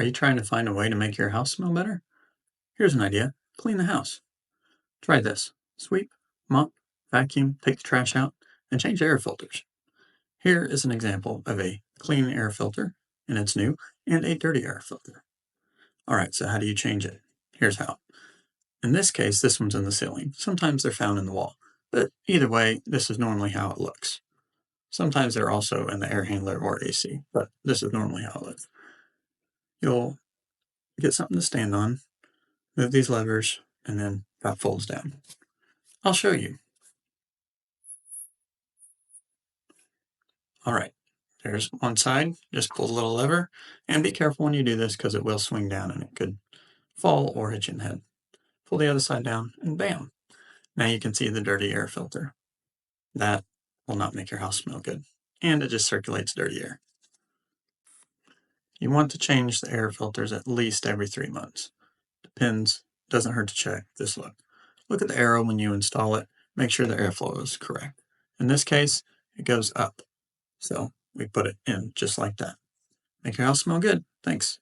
Are you trying to find a way to make your house smell better? Here's an idea. Clean the house. Try this. Sweep, mop, vacuum, take the trash out, and change air filters. Here is an example of a clean air filter, and it's new, and a dirty air filter. All right, so how do you change it? Here's how. In this case, this one's in the ceiling. Sometimes they're found in the wall, but either way, this is normally how it looks. Sometimes they're also in the air handler or AC, but this is normally how it looks. You'll get something to stand on, move these levers, and then that folds down. I'll show you. All right, there's one side, just pull the little lever, and be careful when you do this because it will swing down and it could fall or hit you in the head. Pull the other side down, and bam! Now you can see the dirty air filter. That will not make your house smell good, and it just circulates dirty air. You want to change the air filters at least every 3 months. Depends, doesn't hurt to check. Just look. Look at the arrow when you install it. Make sure the airflow is correct. In this case, it goes up. So we put it in just like that. Make your house smell good. Thanks.